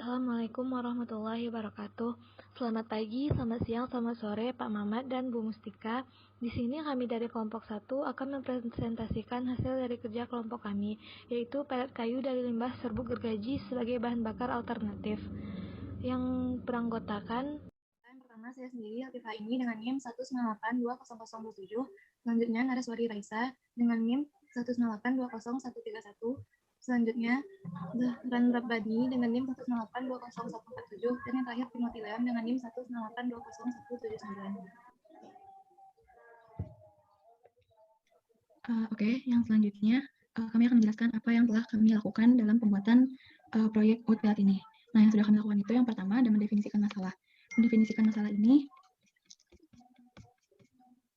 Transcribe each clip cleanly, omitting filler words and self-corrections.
Assalamualaikum warahmatullahi wabarakatuh. Selamat pagi, selamat siang, selamat sore Pak Mamat dan Bu Mustika. Di sini kami dari kelompok 1 akan mempresentasikan hasil dari kerja kelompok kami, yaitu pelet kayu dari limbah serbuk gergaji sebagai bahan bakar alternatif. Yang beranggotakan yang pertama saya sendiri Latifah ini dengan NIM 1982007. Selanjutnya Nareswari Raisa dengan NIM 198201131. Selanjutnya Zahran Rabbani dengan NIM 198204147 dan yang terakhir Timothy Leon dengan NIM 198201179. Oke, yang selanjutnya kami akan menjelaskan apa yang telah kami lakukan dalam pembuatan proyek wood pellet ini. Nah, yang sudah kami lakukan itu yang pertama adalah mendefinisikan masalah. Mendefinisikan masalah ini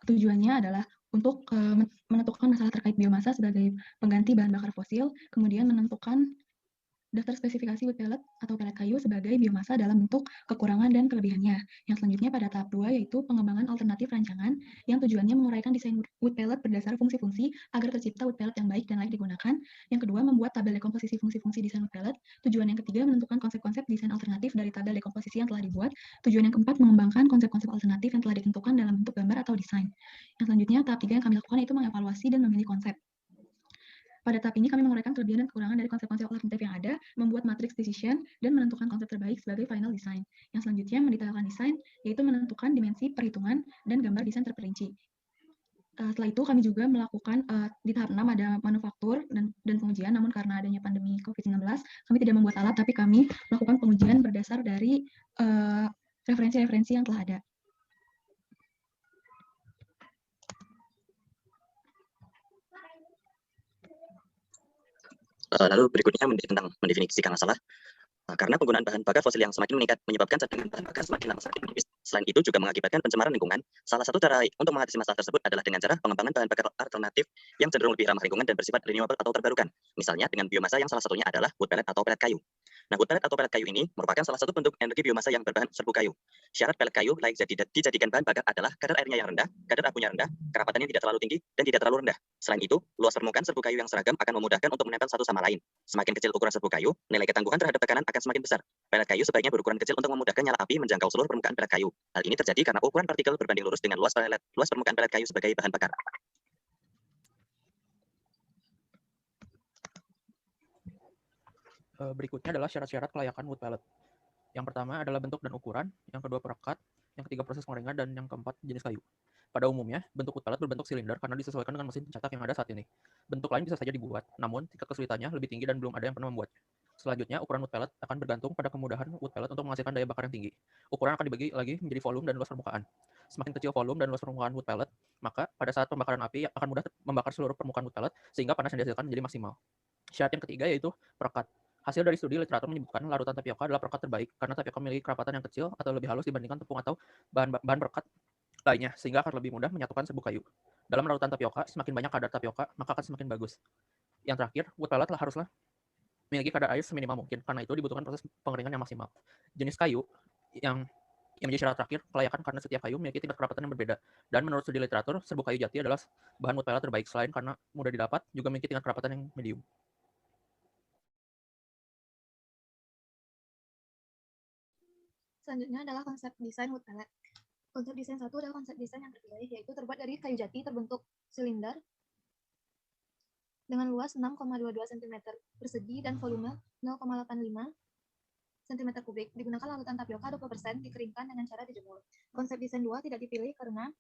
tujuannya adalah untuk menentukan masalah terkait biomasa sebagai pengganti bahan bakar fosil, kemudian menentukan daftar spesifikasi wood pellet atau pelet kayu sebagai biomasa dalam bentuk kekurangan dan kelebihannya. Yang selanjutnya pada tahap 2 yaitu pengembangan alternatif rancangan yang tujuannya menguraikan desain wood pellet berdasar fungsi-fungsi agar tercipta wood pellet yang baik dan layak digunakan. Yang kedua, membuat tabel dekomposisi fungsi-fungsi desain wood pellet. Tujuan yang ketiga, menentukan konsep-konsep desain alternatif dari tabel dekomposisi yang telah dibuat. Tujuan yang keempat, mengembangkan konsep-konsep alternatif yang telah ditentukan dalam bentuk gambar atau desain. Yang selanjutnya, tahap 3 yang kami lakukan yaitu mengevaluasi dan memilih konsep. Pada tahap ini kami menguraikan kelebihan dan kekurangan dari konsep-konsep alternatif yang ada, membuat matrix decision, dan menentukan konsep terbaik sebagai final design. Yang selanjutnya mendetailkan desain, yaitu menentukan dimensi, perhitungan, dan gambar desain terperinci. Setelah itu kami juga melakukan di tahap 6 ada manufaktur dan pengujian, namun karena adanya pandemi COVID-19, kami tidak membuat alat, tapi kami melakukan pengujian berdasar dari referensi-referensi yang telah ada. Lalu berikutnya tentang mendefinisikan masalah. Karena penggunaan bahan bakar fosil yang semakin meningkat menyebabkan cadangan bahan bakar semakin lama semakin menipis. Selain itu juga mengakibatkan pencemaran lingkungan. Salah satu cara untuk mengatasi masalah tersebut adalah dengan cara pengembangan bahan bakar alternatif yang cenderung lebih ramah lingkungan dan bersifat renewable atau terbarukan. Misalnya dengan biomasa yang salah satunya adalah wood pellet atau pelet kayu. Nah, wood pellet atau pelet kayu ini merupakan salah satu bentuk energi biomasa yang berbahan serbuk kayu. Syarat pelet kayu layak dijadikan bahan bakar adalah kadar airnya yang rendah, kadar abunya rendah, kerapatannya tidak terlalu tinggi, dan tidak terlalu rendah. Selain itu, luas permukaan serbuk kayu yang seragam akan memudahkan untuk menempel satu sama lain. Semakin kecil ukuran serbuk kayu, nilai ketangguhan terhadap tekanan akan semakin besar. Pelet kayu sebaiknya berukuran kecil untuk memudahkan nyala api menjangkau seluruh permukaan pelet kayu. Hal ini terjadi karena ukuran partikel berbanding lurus dengan luas permukaan pelet kayu sebagai bahan bakar. Berikutnya adalah syarat-syarat kelayakan wood pellet. Yang pertama adalah bentuk dan ukuran, yang kedua perekat, yang ketiga proses pengeringan, dan yang keempat jenis kayu. Pada umumnya, bentuk wood pellet berbentuk silinder karena disesuaikan dengan mesin pencetak yang ada saat ini. Bentuk lain bisa saja dibuat, namun tingkat kesulitannya lebih tinggi dan belum ada yang pernah membuatnya. Selanjutnya, ukuran wood pellet akan bergantung pada kemudahan wood pellet untuk menghasilkan daya bakar yang tinggi. Ukuran akan dibagi lagi menjadi volume dan luas permukaan. Semakin kecil volume dan luas permukaan wood pellet, maka pada saat pembakaran api akan mudah membakar seluruh permukaan wood pellet sehingga panas yang dihasilkan menjadi maksimal. Syarat yang ketiga yaitu perekat. Hasil dari studi literatur menyebutkan larutan tapioka adalah perekat terbaik karena tapioka memiliki kerapatan yang kecil atau lebih halus dibandingkan tepung atau bahan perekat lainnya, sehingga akan lebih mudah menyatukan serbuk kayu. Dalam larutan tapioka, semakin banyak kadar tapioka, maka akan semakin bagus. Yang terakhir, wood pellet haruslah memiliki kadar air seminimal mungkin, karena itu dibutuhkan proses pengeringan yang maksimal. Jenis kayu yang menjadi syarat terakhir kelayakan karena setiap kayu memiliki tingkat kerapatan yang berbeda. Dan menurut studi literatur, serbuk kayu jati adalah bahan wood pellet terbaik selain karena mudah didapat, juga memiliki tingkat kerapatan yang medium. Selanjutnya adalah konsep desain wood pellet. Konsep desain 1 adalah konsep desain yang terpilih, yaitu terbuat dari kayu jati terbentuk silinder dengan luas 6,22 cm persegi dan volume 0,85 cm kubik. Digunakan larutan tapioka 20%, dikeringkan dengan cara dijemur. Konsep desain 2 tidak dipilih karena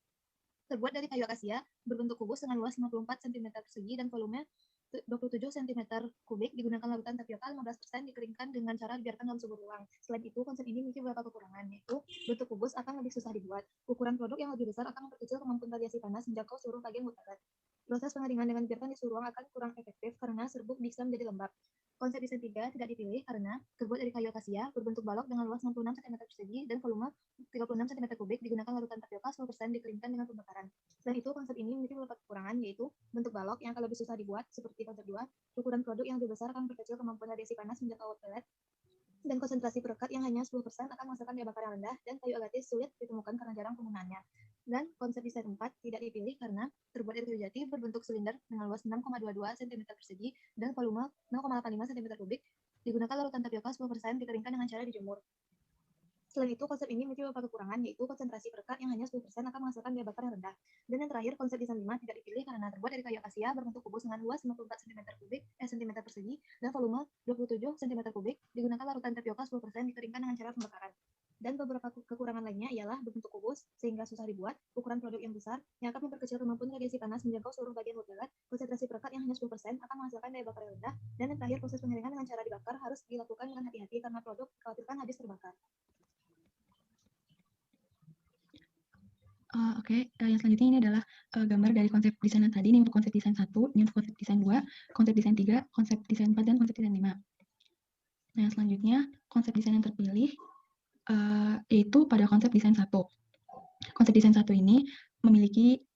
terbuat dari kayu akasia berbentuk kubus dengan luas 54 cm persegi dan volume 27 cm kubik. Digunakan larutan tapioka 15%, dikeringkan dengan cara dibiarkan dalam suhu ruang. Selain itu, konsep ini memiliki beberapa kekurangan, yaitu bentuk kubus akan lebih susah dibuat. Ukuran produk yang lebih besar akan memperkecil kemampuan radiasi panas menjangkau seluruh bagian wood pellet. Proses pengeringan dengan dibiarkan di suhu ruang akan kurang efektif karena serbuk bisa menjadi lembab. Konsep desain 3 tidak dipilih karena terbuat dari kayu akasia berbentuk balok dengan luas 66 cm persegi dan volume 36 cm kubik. Digunakan larutan tapioka 10%, dikeringkan dengan pembakaran. Selain itu, konsep ini memiliki beberapa kekurangan, yaitu bentuk balok yang akan lebih susah dibuat seperti konsep 2, ukuran produk yang lebih besar akan memperkecil kemampuan radiasi panas menjangkau wood pellet, dan konsentrasi perekat yang hanya 10% akan menghasilkan daya bakar yang rendah, dan kayu agatis sulit ditemukan karena jarang penggunaannya. Dan konsep desain 4 tidak dipilih karena terbuat dari kayu jati berbentuk silinder dengan luas 6,22 cm persegi dan volume 0,85 cm kubik. Digunakan larutan tapioka 10% dikeringkan dengan cara dijemur. Selain itu, konsep ini memiliki beberapa kekurangan, yaitu konsentrasi perekat yang hanya 10% akan menghasilkan biaya bakar yang rendah. Dan yang terakhir, konsep desain 5 tidak dipilih karena terbuat dari kayu akasia berbentuk kubus dengan luas 54 cm persegi dan volume 27 cm3. Digunakan larutan tapioka 10% dikeringkan dengan cara pembakaran. Dan beberapa kekurangan lainnya ialah berbentuk kubus sehingga susah dibuat, ukuran produk yang besar yang akan memperkecil kemampuan radiasi panas menjangkau seluruh bagian wood pellet, konsentrasi perekat yang hanya 10% akan menghasilkan daya bakar yang rendah, dan yang terakhir proses pengeringan dengan cara dibakar harus dilakukan dengan hati-hati karena produk dikhawatirkan habis terbakar. Oke, yang selanjutnya ini adalah gambar dari konsep desain yang tadi. Ini untuk konsep desain 1, ini untuk konsep desain 2, konsep desain 3, konsep desain 4, dan konsep desain 5. Nah, yang selanjutnya konsep desain yang terpilih yaitu pada konsep desain 1. Konsep desain 1 ini memiliki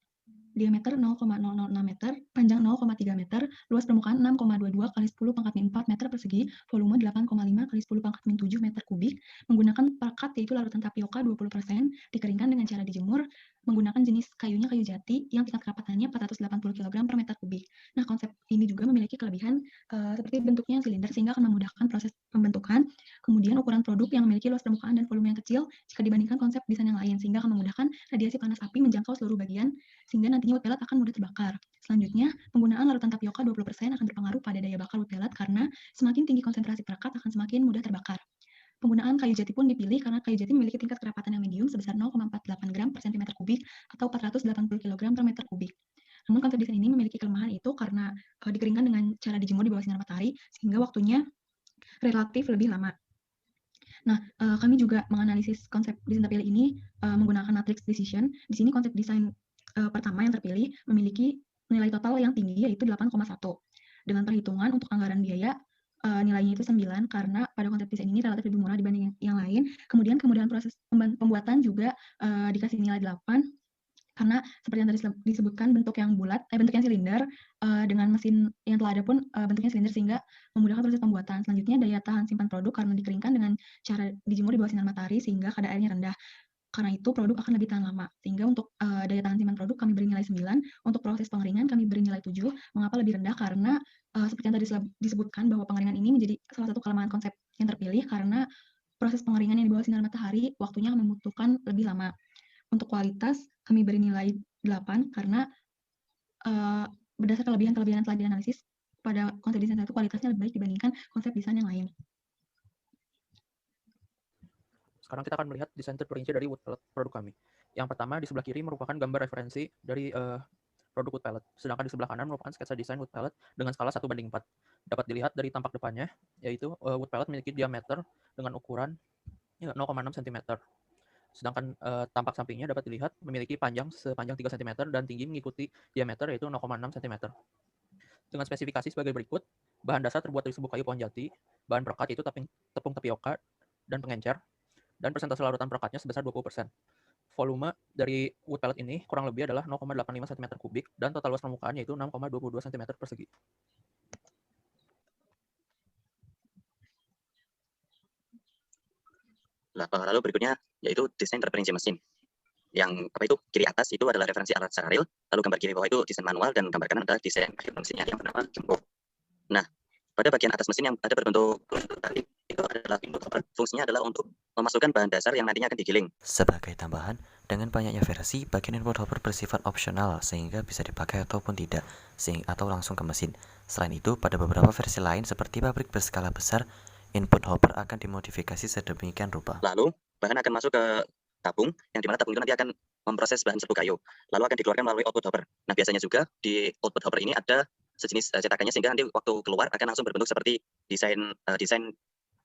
diameter 0,006 meter, panjang 0,3 meter, luas permukaan 6,22 kali 10 pangkat min 4 meter persegi, volume 8,5 kali 10 pangkat min 7 meter kubik, menggunakan perekat yaitu larutan tapioka 20%, dikeringkan dengan cara dijemur, menggunakan jenis kayunya kayu jati yang tingkat kerapatannya 480 kg per meter kubik. Nah, konsep ini juga memiliki kelebihan seperti bentuknya yang silinder sehingga akan memudahkan proses pembentukan. Kemudian ukuran produk yang memiliki luas permukaan dan volume yang kecil jika dibandingkan konsep desain yang lain sehingga akan memudahkan radiasi panas api menjangkau seluruh bagian sehingga nantinya wood pellet akan mudah terbakar. Selanjutnya, penggunaan larutan tapioka 20% akan berpengaruh pada daya bakar wood pellet karena semakin tinggi konsentrasi perekat akan semakin mudah terbakar. Penggunaan kayu jati pun dipilih karena kayu jati memiliki tingkat kerapatan yang medium sebesar 0,48 gram per cm kubik atau 480 kg per meter kubik. Namun konsep desain ini memiliki kelemahan itu karena dikeringkan dengan cara dijemur di bawah sinar matahari sehingga waktunya relatif lebih lama. Nah, kami juga menganalisis konsep desain terpilih ini menggunakan matrix decision. Di sini konsep desain pertama yang terpilih memiliki nilai total yang tinggi yaitu 8,1. Dengan perhitungan untuk anggaran biaya nilainya itu 9 karena pada konsep desain ini relatif lebih murah dibanding yang lain. Kemudian kemudahan proses pembuatan juga dikasih nilai 8 karena seperti yang tadi disebutkan bentuk yang bulat, bentuk yang silinder dengan mesin yang telah ada pun bentuknya silinder sehingga memudahkan proses pembuatan. Selanjutnya daya tahan simpan produk karena dikeringkan dengan cara dijemur di bawah sinar matahari sehingga kadar airnya rendah. Karena itu produk akan lebih tahan lama. Sehingga untuk daya tahan simpan produk kami beri nilai 9, untuk proses pengeringan kami beri nilai 7. Mengapa lebih rendah? Karena seperti yang tadi disebutkan bahwa pengeringan ini menjadi salah satu kelemahan konsep yang terpilih karena proses pengeringan yang di bawah sinar matahari waktunya membutuhkan lebih lama. Untuk kualitas kami beri nilai 8 karena berdasarkan kelebihan-kelebihan telah dianalisis pada konsep desain 1 kualitasnya lebih baik dibandingkan konsep desain yang lain. Sekarang kita akan melihat desain terperinci dari wood pellet produk kami. Yang pertama di sebelah kiri merupakan gambar referensi dari produk wood pellet, sedangkan di sebelah kanan merupakan sketsa desain wood pellet dengan skala 1:4. Dapat dilihat dari tampak depannya, yaitu wood pellet memiliki diameter dengan ukuran 0,6 cm. Sedangkan tampak sampingnya dapat dilihat memiliki panjang sepanjang 3 cm dan tinggi mengikuti diameter yaitu 0,6 cm. Dengan spesifikasi sebagai berikut, bahan dasar terbuat dari serbuk kayu pohon jati, bahan perekat yaitu tepung tapioka dan pengencer, dan persentase larutan perekatnya sebesar 20%. Volume dari wood pellet ini kurang lebih adalah 0,85 cm3 dan total luas permukaan yaitu 6,22 cm persegi. Lalu berikutnya yaitu desain terperinci mesin. Yang kiri atas itu adalah referensi alat secara real, lalu gambar kiri bawah itu desain manual, dan gambar kanan adalah desain akhir mesinnya yang bernama Jumbo. Nah, pada bagian atas mesin yang ada berbentuk tadi itu adalah input hopper. Fungsinya adalah untuk memasukkan bahan dasar yang nantinya akan digiling. Sebagai tambahan, dengan banyaknya versi, bagian input hopper bersifat opsional sehingga bisa dipakai ataupun tidak, atau langsung ke mesin. Selain itu, pada beberapa versi lain seperti pabrik berskala besar, input hopper akan dimodifikasi sedemikian rupa. Lalu, bahan akan masuk ke tabung, yang dimana tabung itu nanti akan memproses bahan serbuk kayu, lalu akan dikeluarkan melalui output hopper. Nah, biasanya juga di output hopper ini ada sejenis cetakannya sehingga nanti waktu keluar akan langsung berbentuk seperti desain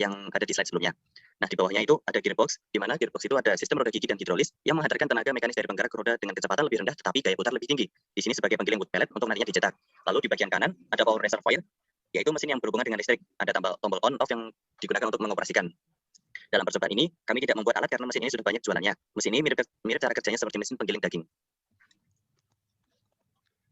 yang ada di slide sebelumnya. Nah, di bawahnya itu ada gearbox, di mana gearbox itu ada sistem roda gigi dan hidrolis yang menghantarkan tenaga mekanis dari penggerak roda dengan kecepatan lebih rendah tetapi gaya putar lebih tinggi. Di sini sebagai penggiling wood pellet untuk nantinya dicetak. Lalu di bagian kanan ada power reservoir, yaitu mesin yang berhubungan dengan listrik. Ada tombol on off yang digunakan untuk mengoperasikan. Dalam percobaan ini, kami tidak membuat alat karena mesin ini sudah banyak jualannya. Mesin ini mirip cara kerjanya seperti mesin penggiling daging.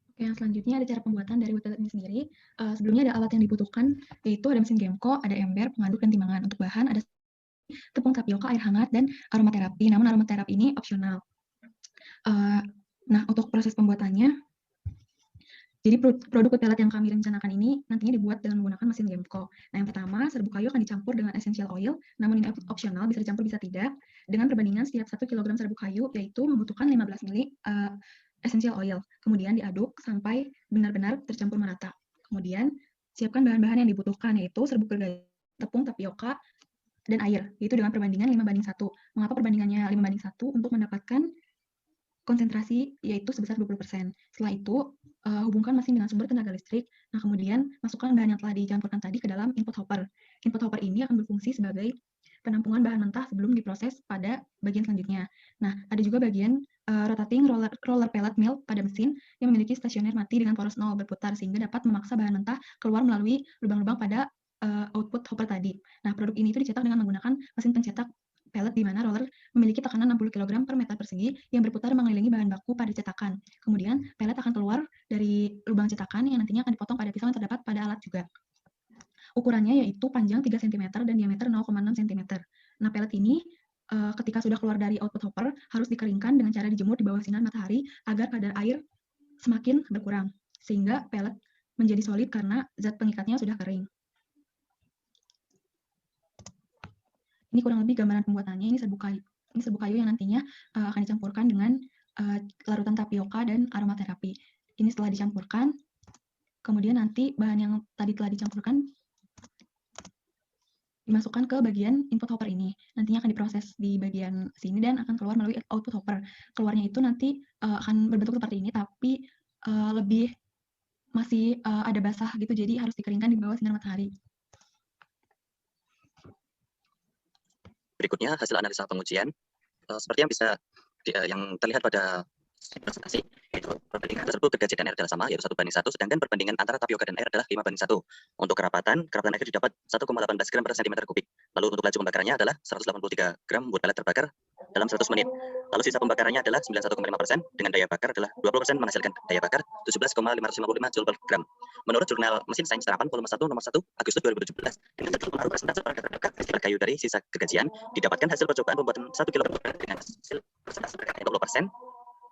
Oke, yang selanjutnya ada cara pembuatan dari wood pellet ini sendiri. Sebelumnya ada alat yang dibutuhkan, yaitu ada mesin Gemco, ada ember, pengaduk, dan timbangan. Untuk bahan ada tepung tapioka, air hangat, dan aromaterapi. Namun aromaterapi ini opsional. Nah, untuk proses pembuatannya, Jadi produk wood pellet yang kami rencanakan ini nantinya dibuat dengan menggunakan mesin Gemco. Nah, yang pertama, serbuk kayu akan dicampur dengan essential oil, namun ini opsional, bisa dicampur bisa tidak, dengan perbandingan setiap 1 kg serbuk kayu yaitu membutuhkan 15 ml essential oil. Kemudian diaduk sampai benar-benar tercampur merata. Kemudian siapkan bahan-bahan yang dibutuhkan yaitu serbuk gergaji, tepung tapioka, dan air, yaitu dengan perbandingan 5:1. Mengapa perbandingannya 5:1? Untuk mendapatkan konsentrasi yaitu sebesar 20%. Setelah itu, hubungkan mesin dengan sumber tenaga listrik. Nah, kemudian masukkan bahan yang telah dicampurkan tadi ke dalam input hopper. Input hopper ini akan berfungsi sebagai penampungan bahan mentah sebelum diproses pada bagian selanjutnya. Nah, ada juga bagian rotating roller pellet mill pada mesin yang memiliki stasioner mati dengan poros 0 berputar sehingga dapat memaksa bahan mentah keluar melalui lubang-lubang pada output hopper tadi. Nah, produk ini itu dicetak dengan menggunakan mesin pencetak pellet di mana roller memiliki tekanan 60 kg per meter persegi yang berputar mengelilingi bahan baku pada cetakan. Kemudian pellet akan keluar dari lubang cetakan yang nantinya akan dipotong pada pisau yang terdapat pada alat juga. Ukurannya yaitu panjang 3 cm dan diameter 0,6 cm. Nah, pellet ini ketika sudah keluar dari output hopper harus dikeringkan dengan cara dijemur di bawah sinar matahari agar kadar air semakin berkurang sehingga pellet menjadi solid karena zat pengikatnya sudah kering. Ini kurang lebih gambaran pembuatannya. Ini serbuk kayu yang nantinya akan dicampurkan dengan larutan tapioka dan aromaterapi. Ini setelah dicampurkan, kemudian nanti bahan yang tadi telah dicampurkan dimasukkan ke bagian input hopper ini. Nantinya akan diproses di bagian sini dan akan keluar melalui output hopper. Keluarnya itu nanti akan berbentuk seperti ini, tapi lebih masih ada basah gitu, jadi harus dikeringkan di bawah sinar matahari. Berikutnya hasil analisa pengujian seperti yang bisa yang terlihat pada presentasi, itu perbandingan tersebut gergaji dan air adalah sama, yaitu 1:1, sedangkan perbandingan antara tapioka dan air adalah 5:1. Untuk kerapatan air didapat 1,18 gram per cm kubik. Lalu untuk laju pembakarannya adalah 183 gram wood pellet terbakar dalam 100 menit. Lalu sisa pembakarannya adalah 91,5% dengan daya bakar adalah 20% menghasilkan daya bakar 17,555 Joule per gram. Menurut jurnal Mesin Sains Terapan volume 1 nomor 1 Agustus 2017, dengan jadwal pengaruh persentase terhadap festival kayu dari sisa gergajian, didapatkan hasil percobaan pembuatan 1 kg dengan hasil persentase 20%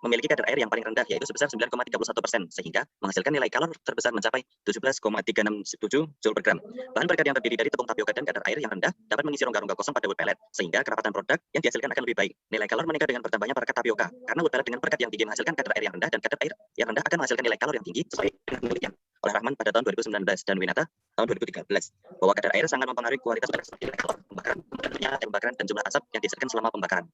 memiliki kadar air yang paling rendah yaitu sebesar 9,31%, sehingga menghasilkan nilai kalor terbesar mencapai 17,367 Joule per gram. Bahan berkat yang terdiri dari tepung tapioka dan kadar air yang rendah dapat mengisi rongga-rongga kosong pada wood pellet, sehingga kerapatan produk yang dihasilkan akan lebih baik. Nilai kalor meningkat dengan bertambahnya perekat tapioka, karena wood pellet dengan perekat yang tinggi menghasilkan kadar air yang rendah dan kadar air yang rendah akan menghasilkan nilai kalor yang tinggi sesuai dengan penelitian oleh Rahman pada tahun 2019 dan Winata tahun 2013 bahwa kadar air sangat mempengaruhi kualitas udara seperti nilai kalor pembakaran, pembakaran dan jumlah asap yang dihasilkan selama pembakaran.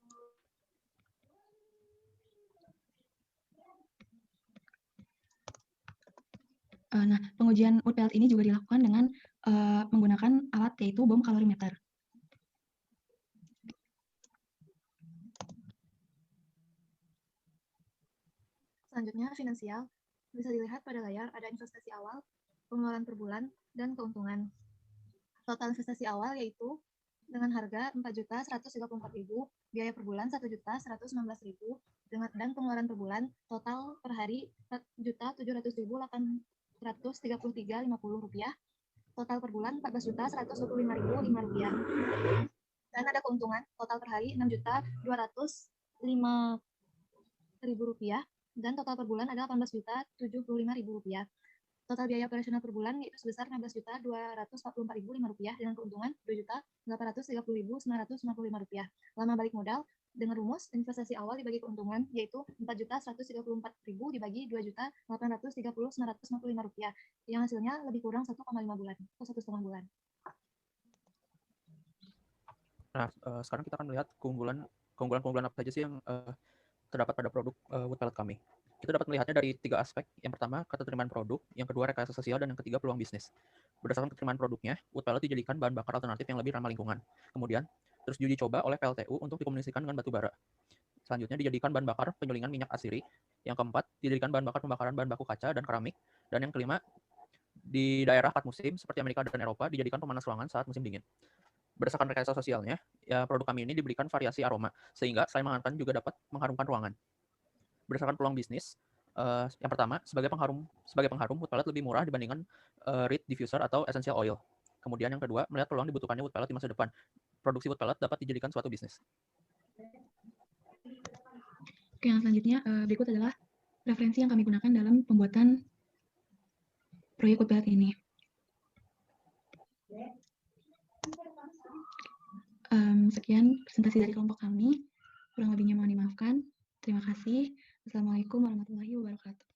Nah, pengujian wood pellet ini juga dilakukan dengan menggunakan alat yaitu bom kalorimeter. Selanjutnya, finansial. Bisa dilihat pada layar ada investasi awal, pengeluaran per bulan, dan keuntungan. Total investasi awal yaitu dengan harga 4.134.000, biaya per bulan 1.119.000, dan pengeluaran per bulan total per hari 4.700.833.50 rupiah, total per bulan 14.125.005 rupiah. Dan ada keuntungan total per hari 6.205.000 rupiah, dan total per bulan adalah 18.075.000 rupiah. Total biaya operasional per bulan yaitu sebesar 16.244.005 rupiah dengan keuntungan 2.830.955 rupiah. Lama balik modal dengan rumus investasi awal dibagi keuntungan yaitu 4.134.000 dibagi 2.830.955 rupiah, yang hasilnya lebih kurang 1,5 bulan atau 1,5 bulan. Nah, sekarang kita akan melihat keunggulan apa saja sih yang terdapat pada produk wood pellet kami. Kita dapat melihatnya dari 3 aspek. Yang pertama, keterterimaan produk, yang kedua, rekayasa sosial, dan yang ketiga, peluang bisnis. Berdasarkan keterterimaan produknya, wood pellet dijadikan bahan bakar alternatif yang lebih ramah lingkungan. Kemudian, terus diuji coba oleh PLTU untuk dikomunikasikan dengan batu bara. Selanjutnya, dijadikan bahan bakar penyulingan minyak asiri. Yang keempat, dijadikan bahan bakar pembakaran bahan baku kaca dan keramik. Dan yang kelima, di daerah 4 musim seperti Amerika dan Eropa, dijadikan pemanas ruangan saat musim dingin. Berdasarkan rekayasa sosialnya, ya produk kami ini diberikan variasi aroma, sehingga selain menghangatkan juga dapat mengharumkan ruangan. Berdasarkan peluang bisnis, yang pertama, sebagai pengharum wood pellet lebih murah dibandingkan reed diffuser atau essential oil. Kemudian yang kedua, melihat peluang dibutuhkannya wood pellet di masa depan. Produksi wood pellet dapat dijadikan suatu bisnis. Oke, yang selanjutnya berikut adalah referensi yang kami gunakan dalam pembuatan proyek wood pellet ini. Sekian presentasi dari kelompok kami. Kurang lebihnya mohon dimaafkan. Terima kasih. Assalamualaikum warahmatullahi wabarakatuh.